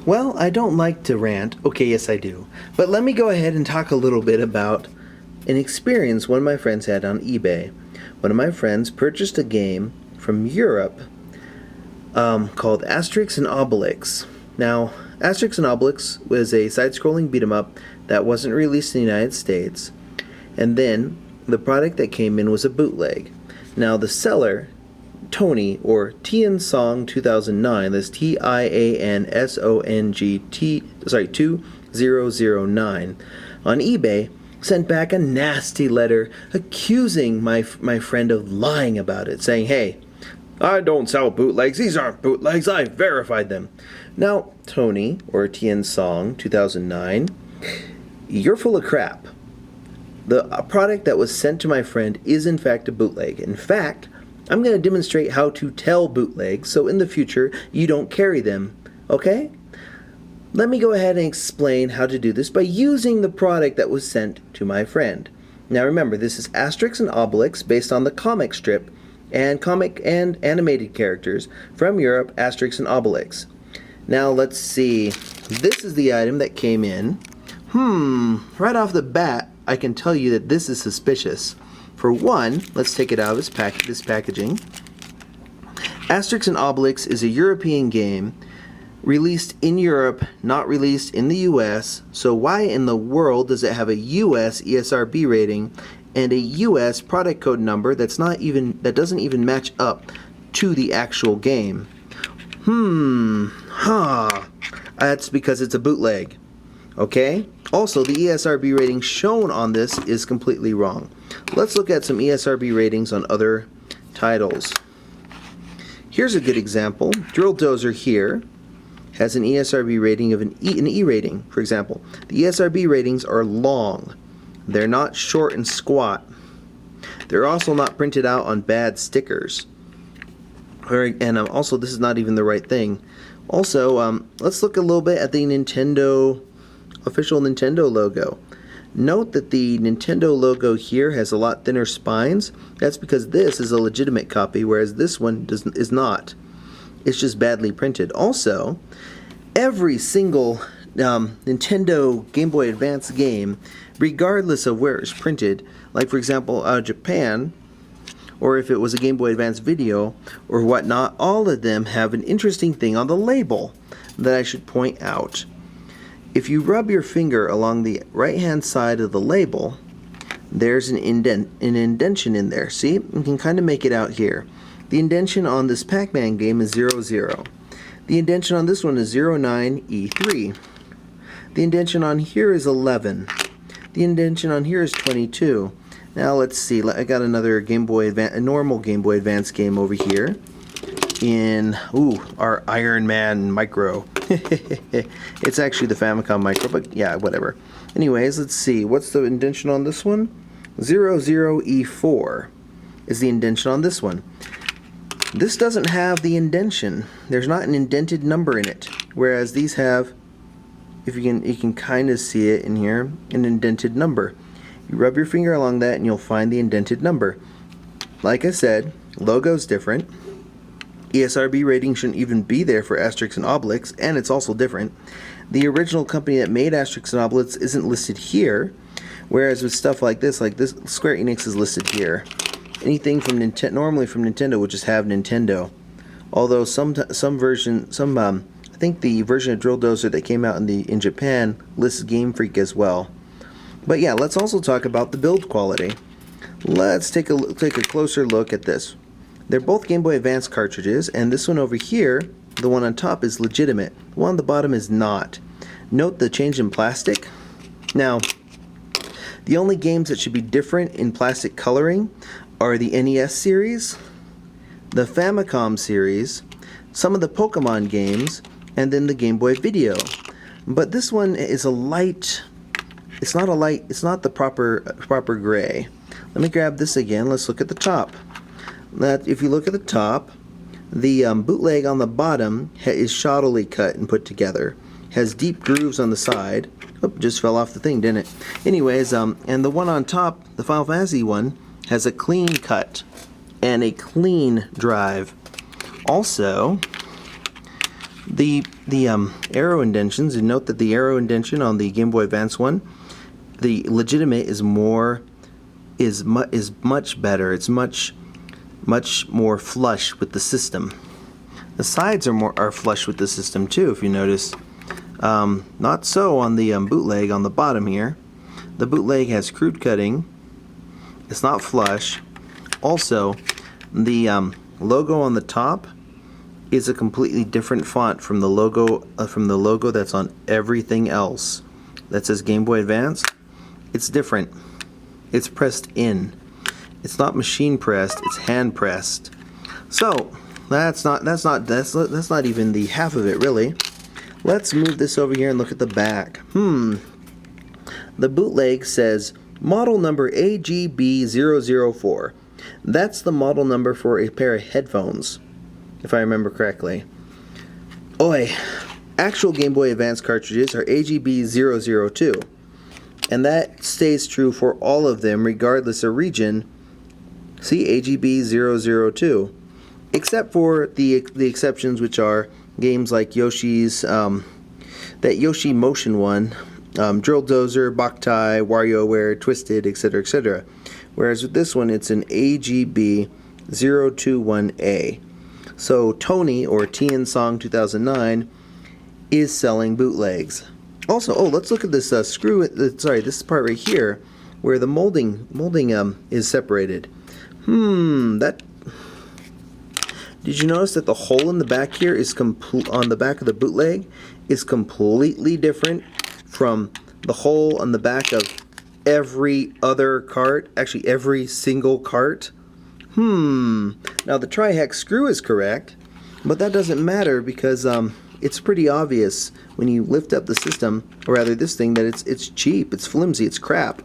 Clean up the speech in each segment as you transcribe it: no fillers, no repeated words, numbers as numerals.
Well, I don't like to rant. Okay, yes I do. But let me go ahead and talk a little bit about an experience one of my friends had on eBay. One of my friends purchased a game from Europe called Asterix and Obelix. Now, Asterix and Obelix was a side-scrolling beat-em-up that wasn't released in the United States, and then the product that came in was a bootleg. Now, the seller, Tony, or Tian Song 2009, that's TIANSONG 2009, on eBay, sent back a nasty letter accusing my friend of lying about it, saying, "Hey, I don't sell bootlegs. These aren't bootlegs. I verified them." Now, Tony, or Tian Song 2009, you're full of crap. The product that was sent to my friend is in fact a bootleg. In fact, I'm going to demonstrate how to tell bootlegs so in the future you don't carry them, okay? Let me go ahead and explain how to do this by using the product that was sent to my friend. Now remember, this is Asterix and Obelix based on the comic strip and comic and animated characters from Europe, Asterix and Obelix. Now let's see. This is the item that came in. Right off the bat, I can tell you that this is suspicious. For one, let's take it out of this packaging. Asterix and Obelix is a European game released in Europe, not released in the US. So why in the world does it have a US ESRB rating and a US product code number that doesn't even match up to the actual game? That's because it's a bootleg. Okay? Also, the ESRB rating shown on this is completely wrong. Let's look at some ESRB ratings on other titles. Here's a good example. Drill Dozer here has an ESRB rating of an E rating, for example. The ESRB ratings are long. They're not short and squat. They're also not printed out on bad stickers. And also, this is not even the right thing. Also, let's look a little bit at the official Nintendo logo. Note that the Nintendo logo here has a lot thinner spines. That's because this is a legitimate copy, whereas this one is not. It's just badly printed. Also, every single Nintendo Game Boy Advance game, regardless of where it's printed, like for example Japan, or if it was a Game Boy Advance video or whatnot, all of them have an interesting thing on the label that I should point out. If you rub your finger along the right hand side of the label, there's an indentation in there. See? You can kind of make it out here. The indentation on this Pac-Man game is 00. The indentation on this one is 09E3. The indentation on here is 11. The indentation on here is 22. Now let's see. I got another Game Boy Advance, a normal Game Boy Advance game over here in our Iron Man Micro. It's actually the Famicom Micro, but yeah, whatever. Anyways, let's see. What's the indentation on this one? 00E4 is the indentation on this one. This doesn't have the indentation. There's not an indented number in it, whereas these have, if you can kind of see it in here, an indented number. You rub your finger along that and you'll find the indented number. Like I said, logo's different. ESRB rating shouldn't even be there for Asterix and Obelix, and it's also different. The original company that made Asterix and Obelix isn't listed here, whereas with stuff like this, Square Enix is listed here. Anything from normally from Nintendo would just have Nintendo. Although I think the version of Drill Dozer that came out in Japan lists Game Freak as well. But yeah, let's also talk about the build quality. Let's take a closer look at this. They're both Game Boy Advance cartridges, and this one over here, the one on top, is legitimate. The one on the bottom is not. Note the change in plastic. Now, the only games that should be different in plastic coloring are the NES series, the Famicom series, some of the Pokemon games, and then the Game Boy Video. But this one is a light. It's not the proper gray. Let me grab this again. Let's look at the top. If you look at the top, the bootleg on the bottom is shoddily cut and put together. Has deep grooves on the side. Oop, just fell off the thing, didn't it? Anyways, and the one on top, the Final Fantasy one, has a clean cut and a clean drive. Also, The arrow indentions, and note that the arrow indentation on the Game Boy Advance one, the legitimate is much better. It's much more flush with the system. The sides are flush with the system too, if you notice. Not so on the bootleg on the bottom here. The bootleg has crude cutting. It's not flush. Also, the logo on the top is a completely different font from the logo that's on everything else that says Game Boy Advance. It's different. It's pressed in. It's not machine pressed. It's hand pressed. So that's not even the half of it, really. Let's move this over here and look at the back. The bootleg says model number AGB004. That's the model number for a pair of headphones, if I remember correctly. Actual Game Boy Advance cartridges are AGB002, and that stays true for all of them regardless of region. See, AGB002, except for the exceptions, which are games like Yoshi's, that Yoshi Motion one, Drill Dozer, Boktai, WarioWare, Twisted, etc., etc. Whereas with this one, it's an AGB021A. So Tony, or Tien Song 2009, is selling bootlegs. Also, let's look at this screw. This part right here, where the molding is separated. Did you notice that the hole in the back here is on the back of the bootleg is completely different from the hole on the back of every other cart? Actually, every single cart. Now the tri-hex screw is correct, but that doesn't matter because it's pretty obvious when you lift up the system, or rather this thing, that it's cheap, it's flimsy, it's crap.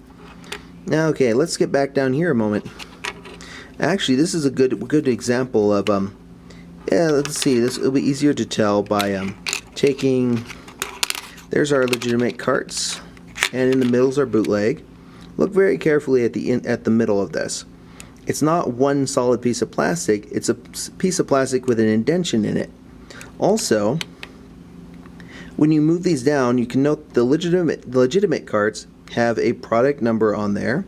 Now, okay, let's get back down here a moment. Actually, this is a good example of let's see. This will be easier to tell by taking. There's our legitimate carts, and in the middle is our bootleg. Look very carefully at the middle of this. It's not one solid piece of plastic. It's a piece of plastic with an indentation in it. Also, when you move these down, you can note the legitimate carts have a product number on there,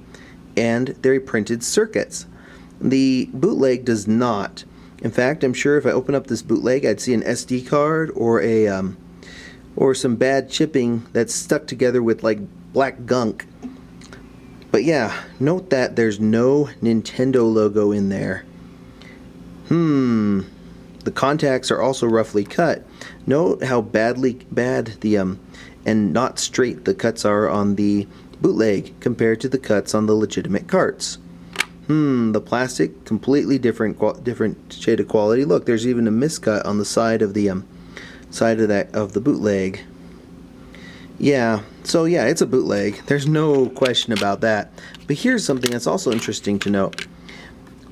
and they're printed circuits. The bootleg does not. In fact, I'm sure if I open up this bootleg, I'd see an SD card or some bad chipping that's stuck together with like black gunk. But yeah, note that there's no Nintendo logo in there. The contacts are also roughly cut. Note how bad the and not straight the cuts are on the bootleg compared to the cuts on the legitimate carts. The plastic, completely different shade of quality. Look, there's even a miscut on the side of the bootleg. Yeah, so yeah, it's a bootleg. There's no question about that. But here's something that's also interesting to note.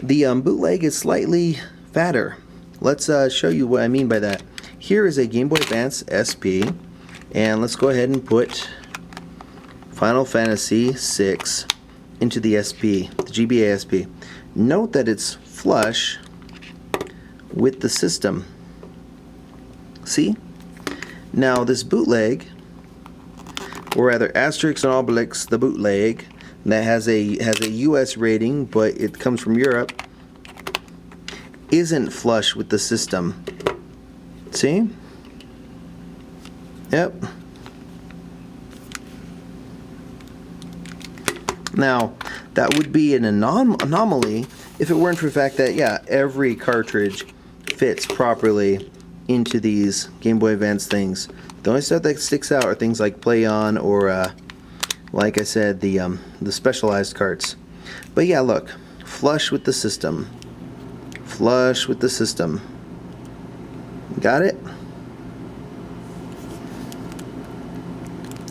The bootleg is slightly fatter. Let's show you what I mean by that. Here is a Game Boy Advance SP, and let's go ahead and put Final Fantasy VI into the SP, the GBA SP. Note that it's flush with the system. See? Now this bootleg, or rather Asterix and Obelix, the bootleg, that has a US rating, but it comes from Europe, isn't flush with the system. See? Yep. Now, that would be an anomaly if it weren't for the fact that, yeah, every cartridge fits properly into these Game Boy Advance things. The only stuff that sticks out are things like Play-On or, like I said, the specialized carts. But yeah, look, flush with the system. Flush with the system. Got it?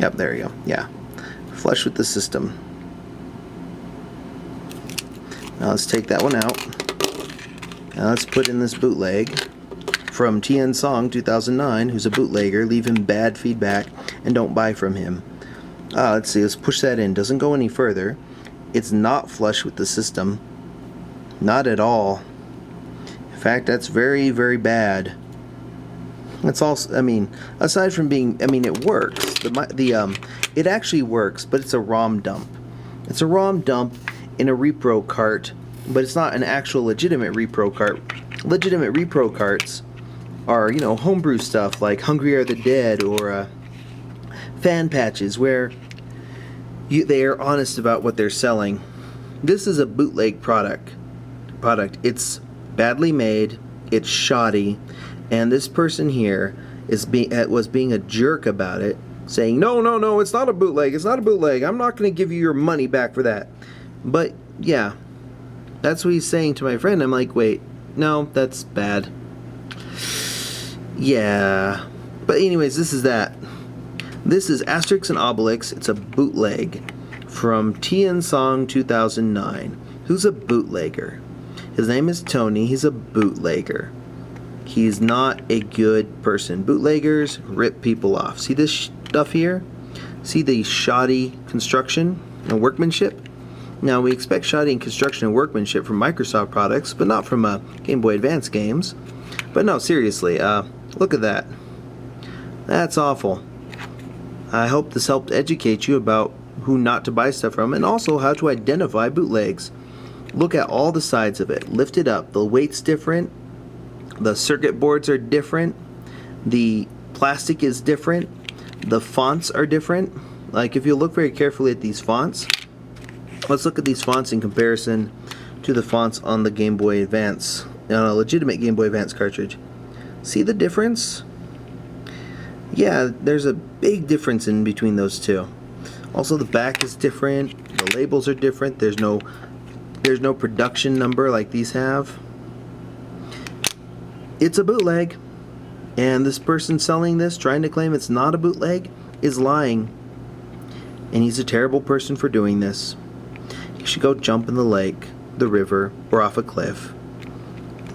Yep, there you go. Yeah. Flush with the system. Now let's take that one out. Now let's put in this bootleg from Tien Song 2009, who's a bootlegger. Leave him bad feedback and don't buy from him. Let's see, let's push that in. Doesn't go any further. It's not flush with the system. Not at all. In fact, that's very, very bad. It's also, I mean, aside from being, I mean, it works. It actually works, but it's a ROM dump. It's a ROM dump in a repro cart, but it's not an actual legitimate repro cart. Legitimate repro carts are, you know, homebrew stuff like Hungry Are the Dead or fan patches where they are honest about what they're selling. This is a bootleg product. It's badly made. It's shoddy. And this person here was being a jerk about it, saying, no, it's not a bootleg, I'm not going to give you your money back for that. But, yeah, that's what he's saying to my friend. I'm like, wait, no, that's bad. Yeah. But anyways, this is that. This is Asterix and Obelix. It's a bootleg from Tian Song 2009. Who's a bootlegger? His name is Tony. He's a bootlegger. He's not a good person. Bootleggers rip people off. See this stuff here? See the shoddy construction and workmanship? Now, we expect shoddy construction and workmanship from Microsoft products, but not from Game Boy Advance games. But no, seriously, look at that. That's awful. I hope this helped educate you about who not to buy stuff from and also how to identify bootlegs. Look at all the sides of it. Lift it up. The weight's different. The circuit boards are different. The plastic is different. The fonts are different. Like, if you look very carefully at these fonts, let's look at these fonts in comparison to the fonts on the Game Boy Advance, on a legitimate Game Boy Advance cartridge. See the difference? Yeah, there's a big difference in between those two. Also, the back is different. The labels are different. There's no production number like these have. It's a bootleg, and this person selling this, trying to claim it's not a bootleg, is lying. And he's a terrible person for doing this. He should go jump in the lake, the river, or off a cliff.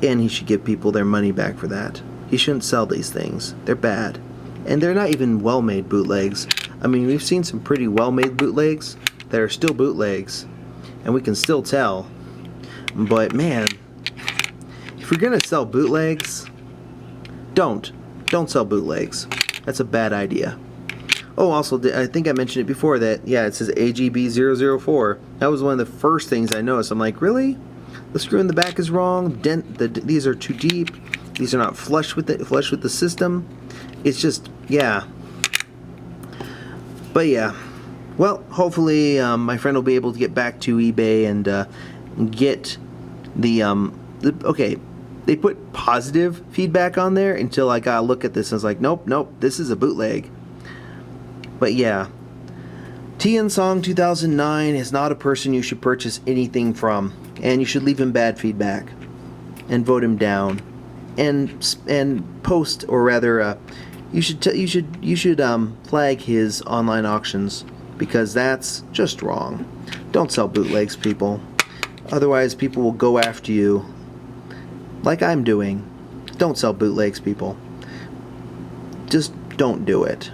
And he should give people their money back for that. He shouldn't sell these things. They're bad. And they're not even well-made bootlegs. I mean, we've seen some pretty well-made bootlegs that are still bootlegs, and we can still tell. But man, if you're gonna sell bootlegs, don't sell bootlegs. That's a bad idea. Oh, also, I think I mentioned it before that, yeah, it says AGB004. That was one of the first things I noticed. I'm like, really? The screw in the back is wrong. These are too deep. These are not flush with the system. It's just, yeah. But yeah. Well, hopefully my friend will be able to get back to eBay and get okay. They put positive feedback on there until I got a look at this and I was like, nope, this is a bootleg. But yeah, Tian Song 2009 is not a person you should purchase anything from, and you should leave him bad feedback and vote him down, and post, or rather, you should flag his online auctions, because that's just wrong. Don't sell bootlegs, people. Otherwise, people will go after you, like I'm doing. Don't sell bootlegs, people. Just don't do it.